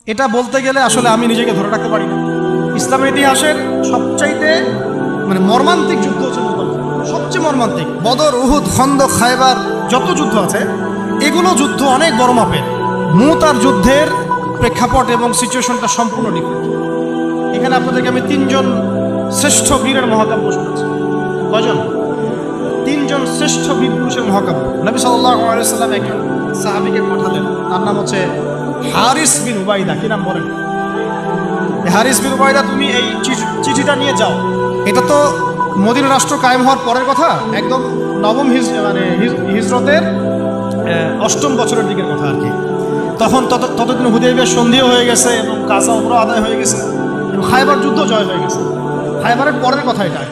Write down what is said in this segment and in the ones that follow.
এটা বলতে গেলে আসলে আমি নিজেকে ধরে রাখতে পারি না। ইসলামের ইতিহাসের সবচাইতে মর্মান্তিক যুদ্ধ হচ্ছে মুতার যুদ্ধ, সবচেয়ে মর্মান্তিক। বদর, উহুদ, খন্দক, খায়বার যত যুদ্ধ আছে এগুলো যুদ্ধ অনেক বড় মাপের। মুতার যুদ্ধের প্রেক্ষাপট এবং সিচুয়েশনটা সম্পূর্ণ ডিফারেন্ট। এখানে আপনাদেরকে আমি 3 জন শ্রেষ্ঠ বীরের মহাকাব্য শোনাচ্ছি। কয়জন? 3 জন শ্রেষ্ঠ বীর পুরুষের মহাকাব্য। নবী সাল্লাল্লাহু আলাইহি ওয়াসাল্লাম একজন সাহাবীকে পাঠালেন, তার নাম হচ্ছে হারিস বিন উবাইদা। কি নাম বলেন? হারিস বিন উবাইদা, তুমি এই চিঠিটা নিয়ে যাও। এটা তো মদিনা রাষ্ট্র কায়েম হওয়ার পরের কথা, একদম নবম হিজরতের 8ম বছরের দিকের কথা আর কি। তখন ততদিন হুদাইবিয়ার সন্ধিও হয়ে গেছে এবং কাজা উমরা আদায় হয়ে গেছে এবং খায়বার যুদ্ধ জয় হয়ে গেছে। খায়বারের পরের কথা এটা,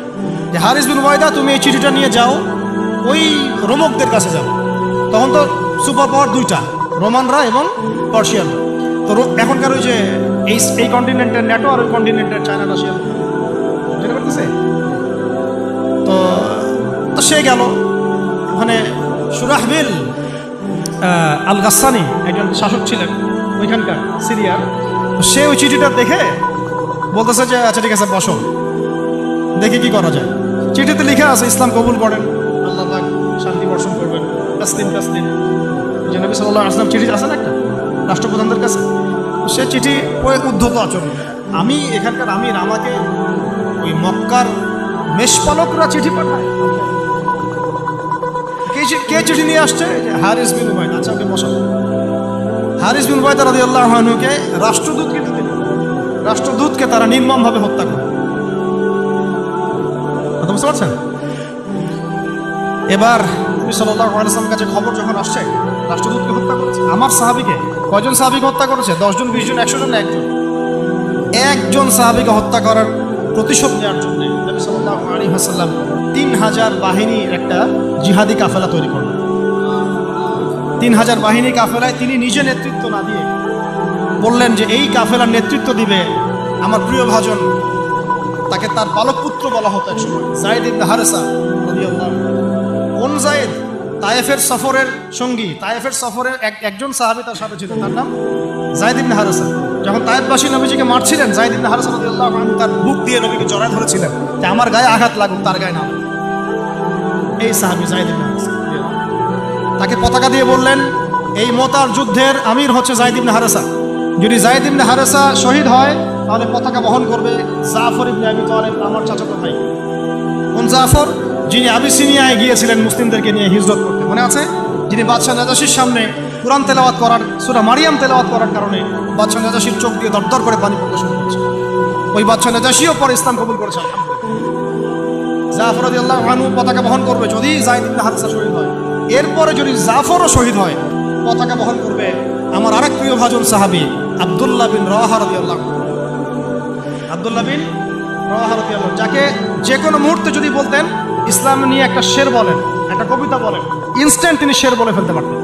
যে হারিস বিন উবাইদা তুমি এই চিঠিটা নিয়ে যাও, ওই রোমকদের কাছে যাও। তখন তো সুপার পাওয়ার 2টা, রোমানরা এবং পার্সিয়ানরা। তো এখনকার ওই যে এই কন্টিনেন্টের ন্যাটো আর ওই কন্টিনেন্টের চায়না, রাশিয়া, বুঝতে পারতেছে? তো সে গেল ওখানে। সুরাহবিল আল গাসসানি একজন শাসক ছিলেন ওইখানকার সিরিয়ার। সে ওই চিঠিটা দেখে বলতেছে যে আচ্ছা ঠিক আছে, বসো, দেখি কি করা যায়। চিঠিতে লিখে আছে ইসলাম কবুল করেন, আল্লাহ পাক শান্তি বর্ষণ করবেন, তাসলিম তাসলিম। যে নবী সাল্লাল্লাহু আলাইহি ওয়াসাল্লাম চিঠি আছে না একটা রাষ্ট্রপ্রধানদের কাছে, সে চিঠি উদ্ধত আচরণ। আমি এখানকার আমির, আমাকে ওই মক্কার মেষপালকরা চিঠি পাঠায়। কে চিঠি নিয়ে আসছে? হারিস বিন উবাইদা। আচ্ছা, ওকে বসাবো। হারিস বিন উবাইদা রাদিয়াল্লাহু আনহুকে রাষ্ট্রদূতকে তারা নির্মমভাবে হত্যা করে। বুঝতে পারছেন? এবার নবী সাল্লাল্লাহু আলাইহি ওয়াসাল্লামের কাছে খবর যখন আসছে রাষ্ট্রদূতকে হত্যা করেছে। আমার সাহাবীকে, কয়জন সাহাবীকে হত্যা করেছে? 10 জন, 20 জন, 100 জন, একজন সাহাবীকে হত্যা করার প্রতিশোধ নেওয়ার জন্য নবী সাল্লাল্লাহু আলাইহি ওয়াসাল্লাম 3000 বাহিনীর একটা জিহাদি কাফেলা তৈরি করলেন। 3000 বাহিনী কাফেলায় তিনি নিজে নেতৃত্ব না দিয়ে বললেন যে এই কাফেলার নেতৃত্ব দিবে আমার প্রিয় ভাজন, তাকে তার পালক পুত্র বলা হতো একসময়, যায়েদ ইবনে হারেসা রাদিয়াল্লাহু। কোন যায়েদ? তায়েফের সফরের সঙ্গী, তায়েফের সফরের একজন সাহাবী তার সাথে ছিল, তার নাম যায়েদ ইবনে হারেসা। যখন তায়েফবাসী নবীজিকে মারছিলেন, যায়েদ ইবনে হারেসা রাদিয়াল্লাহু আনহু তার বুক দিয়ে নবীকে জড়ায় ধরেছিলেন যে আমার গায়ে আঘাত লাগুক, তার গায়ে না। এই সাহাবী যায়েদ ইবনে হারেসা, তাকে পতাকা দিয়ে বললেন এই মুতার যুদ্ধের আমির হচ্ছে যায়েদ ইবনে হারেসা। যদি যায়েদ ইবনে হারেসা শহীদ হয় তাহলে পতাকা বহন করবে জাফর ইবনে আবি তালিব, আমার চাচাতো ভাই। কোন জাফর? যিনি আবিসিনিয়ায় গিয়েছিলেন মুসলিমদেরকে নিয়ে হিজরত করতে, মনে আছে? যিনি বাদশাহ নাজাশির সামনে কুরআন তেলাওয়াত করার, সূরা মারিয়াম তেলাওয়াত করার কারণে বাদশাহ নাজাশির চোখ দিয়ে দরদর করে পানি পড়তে শুরু করেছে। ওই বাদশাহ নাজাশিও পরে ইসলাম কবুল করেছে। জাফর রাদিয়াল্লাহু আনহু পতাকা বহন করবে যদি যায়েদ ইবনে হারেসা শহীদ হয়। এরপরে যদি জাফরও শহীদ হয়, পতাকা বহন করবে আমার আরেক প্রিয় ভাজন সাহাবী আব্দুল্লাহ বিন রাওয়াহা রাদিয়াল্লাহু আনহু। আব্দুল্লাহ বিন রাওয়াহা রাদিয়াল্লাহু, যাকে যে কোনো মুহূর্তে যদি বলতেন ইসলাম নিয়ে একটা শের বলেন, একটা কবিতা বলেন, ইনস্ট্যান্ট তিনি শের বলে ফেলতে পারতেন।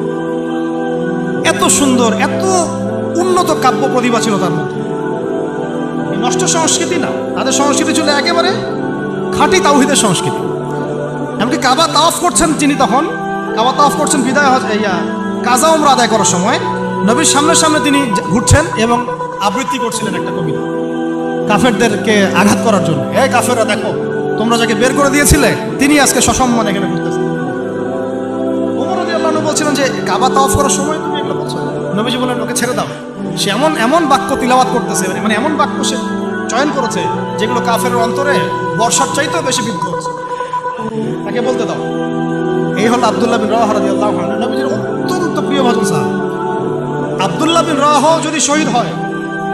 এত সুন্দর, এত উন্নত কাব্য প্রতিভা ছিল তার মধ্যে। নষ্ট সংস্কৃতি না, তাদের সংস্কৃতি ছিল একেবারে খাঁটি তাওহীদের সংস্কৃতি। এমনকি কাবা তাওয়াফ করছেন তিনি, তখন কাবা তাওয়াফ করছেন বিদায় কাজা উমরা আদায় করার সময় নবীর সামনে তিনি ঘুরছেন এবং আবৃত্তি করছিলেন একটা কবিতা কাফেরদেরকে আঘাত করার জন্য। এই কাফেররা, দেখো তোমরা যাকে বের করে দিয়েছিলে তিনি আজকে সসম্মানে এখানে ঘুরতেছেন। ওমর রাদিয়াল্লাহু আনহু বলছিলেন যে কাবা তাওয়াফ করার সময় তুমি এগুলো বলছো। নবীজি বললেন ওকে ছেড়ে দাও, সে এমন বাক্য তিলাওয়াত করতেছে, মানে এমন বাক্য সে চয়ন করেছে যেগুলো কাফেরের অন্তরে বর্ষার চাইতেও বেশি বিদ্ধ হচ্ছে, তাকে বলতে দাও। এই হল আব্দুল্লাহ বিন রাওয়াহা রাদিয়াল্লাহু আনহু, নবীজির অত্যন্ত প্রিয় ভাজন সাহাবী। আব্দুল্লাহ বিন রাওয়াহা যদি শহীদ হয়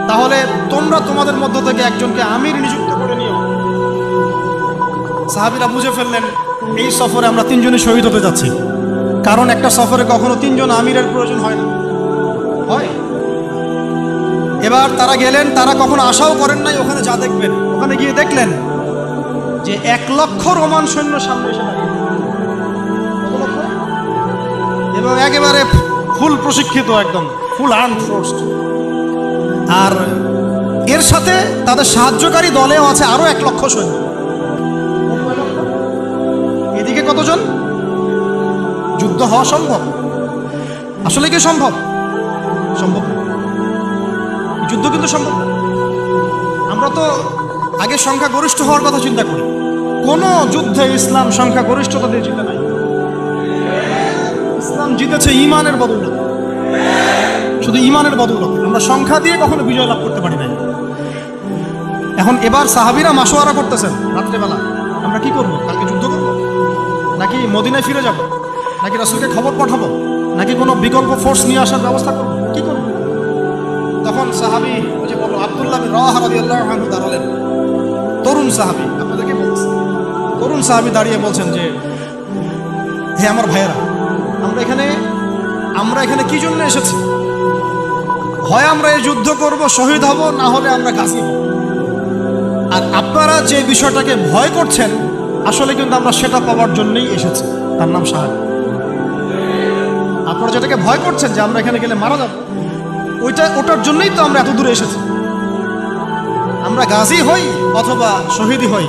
তাহলে তোমরা তোমাদের মধ্য থেকে একজনকে আমির নিযুক্ত করে নিও। সাহাবীরা বুঝে ফেললেন এই সফরে আমরা 3 জনই শহীদ হতে যাচ্ছি, কারণ একটা সফরে কখনো 3 জন আমিরের প্রয়োজন হয় না, হয়। এবার তারা গেলেন, তারা কখনো আশাও করেন নাই ওখানে যা দেখবেন। ওখানে গিয়ে দেখলেন যে 1 লক্ষ রোমান সৈন্য সামনে এসে দাঁড়িয়ে এবং একেবারে ফুল প্রশিক্ষিত, একদম ফুল আর্মড ফোর্স। আর এর সাথে তাদের সাহায্যকারী দলেও আছে আরো 1 লক্ষ সৈন্য। এদিকে কতজন? যুদ্ধ হওয়া সম্ভব? আসলে কি সম্ভব? সম্ভব না। যুদ্ধ কিন্তু সম্ভব না। আমরা তো আগে সংখ্যাগরিষ্ঠ হওয়ার কথা চিন্তা করি। কোনো যুদ্ধে ইসলাম সংখ্যাগরিষ্ঠতা দিয়ে জিতে নাই। ইসলাম জিতেছে ইমানের বদৌলতে, শুধু ইমানের বদৌলতে। আমরা সংখ্যা দিয়ে কখনো বিজয় লাভ করতে পারি নাই। এখন এবার সাহাবীরা মাশওয়ারা করতেছেন রাত্রেবেলা, আমরা কি করব? কালকে যুদ্ধ করব, নাকি মদিনায় ফিরে যাব, নাকি রাসূলকে খবর পাঠাবো, নাকি কোনো বিকল্প ফোর্স নিয়ে আসার ব্যবস্থা করব, কি করব? তখন সাহাবী ওই যে বলল আব্দুল্লাহ বিন রাওয়াহা রাদিয়াল্লাহু আনহু দাঁড়ালেন। তরুণ সাহাবী, আপনাদেরকে বলছি, তরুণ সাহাবী দাঁড়িয়ে বলছেন যে, হে আমার ভাইয়েরা, আমরা এখানে কি জন্য এসেছি? হয় আমরা এই যুদ্ধ করব, শহীদ হব, না হলে আমরা গাজী হব। আর আপনারা যে বিষয়টাকে ভয় করছেন, আসলে কিন্তু আমরা সেটা পাওয়ার জন্যই এসেছি, তার নাম শাহাদাত। আপনারা যেটাকে ভয় করছেন যে আমরা এখানে গেলে মারা যাব, ওটার জন্যই তো আমরা এত দূরে এসেছি। আমরা গাজী হই অথবা শহীদই হই,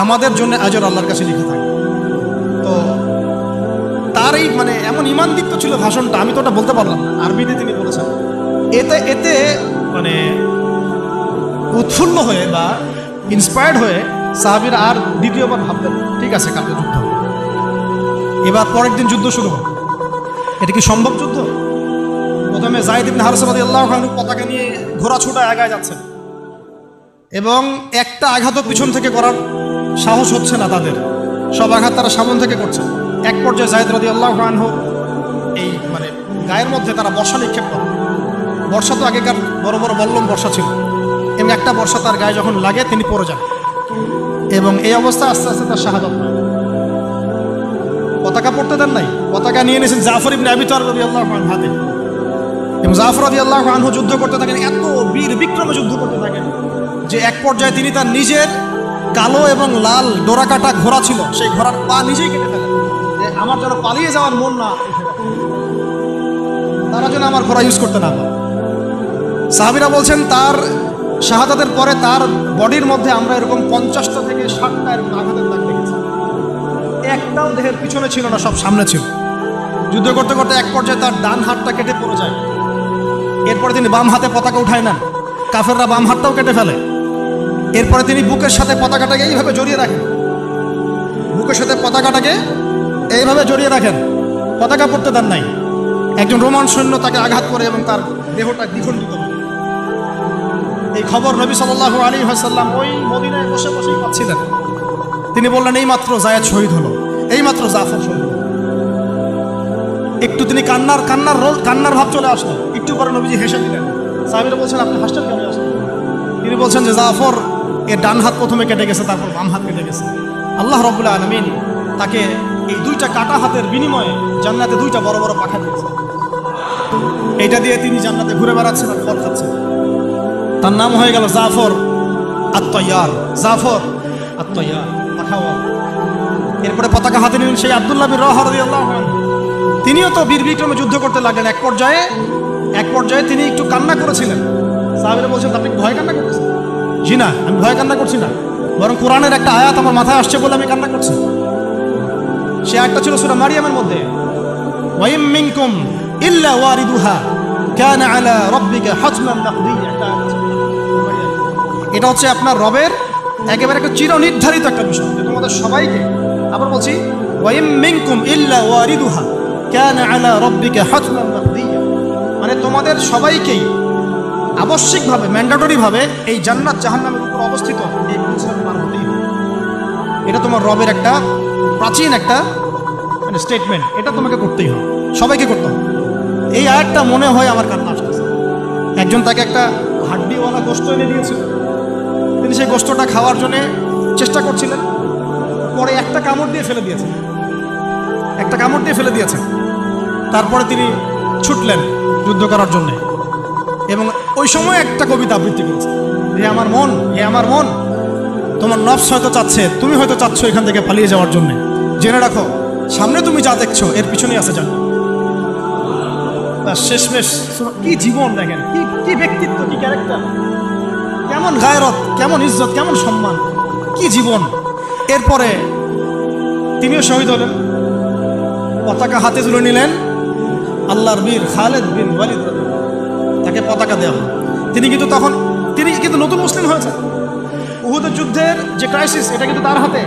আমাদের জন্য আজর আল্লাহর কাছে লিখে থাকে। তো তার এই মানে এমন ইমান দীপ্ত ছিল ভাষণটা, আমি তো ওটা বলতে পারলাম না, আরবিতে তিনি বলেছেন। এতে মানে উৎফুল্ল হয়ে বা ইন্সপায়ার্ড হয়ে সাহাবীরা আর দ্বিতীয়বার ভাবলেন ঠিক আছে কালকে যুদ্ধ। এবার পরের দিন যুদ্ধ শুরু হবে। এটা কি সম্ভব যুদ্ধ? প্রথমে যায়েদ ইবনে হারসা রাদিয়াল্লাহু আনহু পতাকা নিয়ে ঘোড়া ছুটায় আগায় যাচ্ছেন, এবং একটা আঘাতও পিছন থেকে করার সাহস হচ্ছে না তাদের, সব আঘাত তারা সামন থেকে করছে। এক পর্যায়ে যায়েদ রাদিয়াল্লাহু আনহু এই মানে গায়ের মধ্যে তারা বর্ষা নিক্ষেপ করে। বর্ষা তো আগেকার বড় বড় বল্লম বর্ষা ছিল, এবং একটা বর্ষা তার গায়ে যখন লাগে তিনি পড়ে যান, এবং এই অবস্থা আস্তে আস্তে তার শাহাদাত হয়। পতাকা পড়তে দেন নাই, পতাকা নিয়ে নিয়েছেন জাফর ইবনে আবি তালিব রাদিয়াল্লাহু আনহু হাতে, এবং জাফর রাদিয়াল্লাহু আনহু যুদ্ধ করতে থাকেন, এত বীর বিক্রমে যুদ্ধ করতে থাকেন যে এক পর্যায়ে তিনি তার নিজের কালো এবং লাল ডোরাকাটা ঘোড়া ছিল, সেই ঘোড়ার পা নিজেই কেটে ফেলেন, যে আমার যেন পালিয়ে যাওয়ার মন না, তারা যেন আমার ঘোড়া ইউজ করতে না পারে। সাহাবীরা বলছেন তার শাহাদাতের পরে তার বডির মধ্যে আমরা এরকম 50টা থেকে 60টা এরকম আঘাতের দাগ দেখেছি। একটাও দেহের পিছনে ছিল না, সব সামনে ছিল। যুদ্ধ করতে করতে এক পর্যায়ে তার ডান হাতটা কেটে পড়ে যায়। এরপরে তিনি বাম হাতে পতাকা উঠায় নেন, কাফেররা বাম হাতটাও কেটে ফেলে। এরপরে তিনি বুকের সাথে পতাকাটাকে এইভাবে জড়িয়ে রাখেন, বুকের সাথে পতাকাটাকে এইভাবে জড়িয়ে রাখেন, পতাকা পড়তে দেন নাই। একজন রোমান সৈন্য তাকে আঘাত করে এবং তার দেহটা দ্বিখণ্ডিত হয়। এই খবর নবী সাল্লাল্লাহু আলাইহি ওয়াসাল্লাম ওই মদিনায় বসে বসেই পাচ্ছিলেন। তিনি বললেন এই মাত্র যায়েদ শহীদ হলো, এই মাত্র জাফর শহীদ হলো। একটু তিনি কান্নার ভাব চলে আসলো। একটু পরে নবীজি হেসে দিলেন। সাহাবীরা বলছেন আপনি হাসছেন কেন? আসলেন? তিনি বলছেন যে জাফর এর ডান হাত প্রথমে কেটে গেছে, তারপর বাম হাত কেটে গেছে। আল্লাহ রাব্বুল আলামিন তাকে এই দুইটা কাটা হাতের বিনিময়ে জান্নাতে দুইটা বড় বড় পাখা দিয়েছে। এইটা দিয়ে তিনি জান্নাতে ঘুরে বেড়াচ্ছেন আর ফল খাচ্ছেন। তার নাম হয়ে গেল জাফর আত-তাইয়ার, জাফর আত-তাইয়ার, পাখাওয়ালা। এরপরে পতাকা হাতে নিলেন সেই আব্দুল্লাহ বিন রাওয়াহা রাদিয়াল্লাহু আনহু। তিনিও তো বীর বিক্রমে যুদ্ধ করতে লাগলেন। এক পর্যায়ে তিনি একটু কান্না করেছিলেন। সাহাবীরা বলছেন আপনি ভয় কান্না করতেছেন? জি না, আমি ভয় কান্না করছি না, বরং কোরআনের একটা আয়াত আমার মাথায় আসছে বলে আমি কান্না করছি। সে আয়াতটা ছিল সূরা মারিয়ামের মধ্যে, ওয়া ইম মিনকুম ইল্লা ওয়ারিদুহা কানা আলা রাব্বিকা হাতমান মাকদিয়্যা। এটা হচ্ছে আপনার রবের একেবারে একটা চিরনির্ধারিত একটা বিষয়, যে তোমাদের সবাইকে, আবার বলছি ওয়া ইম মিনকুম ইল্লা ওয়ারিদুহা কানা আলা রাব্বিকা হাতমান মাকদিয়্যা, মানে তোমাদের সবাইকেই আবশ্যিকভাবে, ম্যান্ডেটরিভাবে এই জান্নাত জাহান্নামের উপর অবস্থিত এই পরিচালনা পার হতেই হবে। এটা তোমার রবের একটা প্রাচীন একটা মানে স্টেটমেন্ট, এটা তোমাকে করতেই হবে, সবাইকে করতে হবে। এই আয়াতটা মনে হয় আমার কান্না আসতেছে। একজন তাকে একটা হাড্ডিওয়ালা গোশত এনে দিয়েছিল, তিনি সেই গোশতটা খাওয়ার জন্য চেষ্টা করছিলেন, পরে একটা কামড় দিয়ে ফেলে দিয়েছেন। তারপরে তিনি ছুটলেন যুদ্ধ করার জন্যে, এবং ওই সময় একটা কবিতা আবৃত্তি করেছে, হে আমার মন, তোমার নফস হয়তো চাচ্ছে, তুমি হয়তো চাচ্ছ এখান থেকে পালিয়ে যাওয়ার জন্য, জেনে রাখো সামনে তুমি যা দেখছো এর পিছনেই আছে জান্নাত। তার শেষমেশ কি জীবন দেখেন, কি ব্যক্তিত্ব, কি ক্যারেক্টার, কেমন গায়রত, কেমন ইজ্জত, কেমন সম্মান, কি জীবন। এরপরে তিনিও শহীদ হলেন, পতাকা হাতে তুলে নিলেন আল্লাহর বীর খালিদ বিন ওয়ালিদ, তাকে পতাকা দেওয়া। তিনি কিন্তু নতুন মুসলিম হয়েছে। উহুদের যুদ্ধের যে ক্রাইসিস, এটা কিন্তু তার হাতে।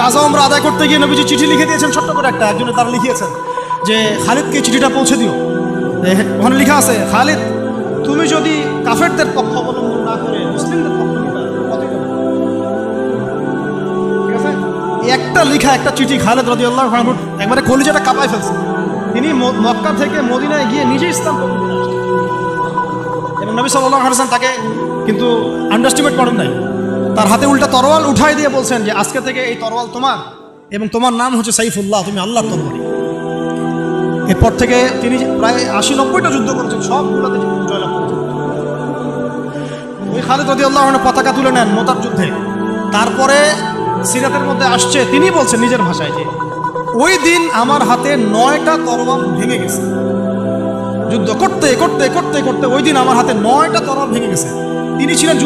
কাজা ওমরা আদায় করতে গিয়ে নবীজি চিঠি লিখে দিয়েছেন, ছোট্ট করে একটা, একজনে তারা লিখিয়েছেন যে খালিদকে চিঠিটা পৌঁছে দিও। ওখানে লেখা আছে, খালিদ তুমি যদি কাফেরদের পক্ষ অবলম্বন না করে মুসলিমদের পক্ষ নিতে, ঠিক আছে? একটা লেখা, একটা চিঠি খালিদ রাদিয়াল্লাহু আনহু একবারে কলিজাটা কাঁপায় ফেলছে। তিনি মক্কা থেকে মদিনায় গিয়ে নিজে ইসলাম কবুল করে আসছেন এবং নবী সাল্লাল্লাহু আলাইহি ওয়াসাল্লাম তাকে কিন্তু আন্ডারস্টিমেট করেন নাই। তার হাতে উল্টা তরোয়াল উঠাই দিয়ে বলছেন যে আজকে থেকে এই তরোয়াল তোমার এবং তোমার নাম হচ্ছে সাইফুল্লাহ, তুমি আল্লাহর তরবারি। এরপর থেকে তিনি প্রায় 80-90টা যুদ্ধ করেছেন, সবগুলোতে জয়লাভ করেছেন। ওই খালিদ রাদিয়াল্লাহু আনহু পতাকা তুলে নেন মুতার যুদ্ধে। তারপরে সিরাতের মধ্যে আসছে, তিনি বলছেন নিজের ভাষায় যে ওই দিন আমার হাতে 9টা তরবাল ভেঙে গেছে। যুদ্ধ করতে করতে করতে করতে ওই দিন আমার হাতে 9টা তরবাল ভেঙে গেছে। তিনি ছিলেন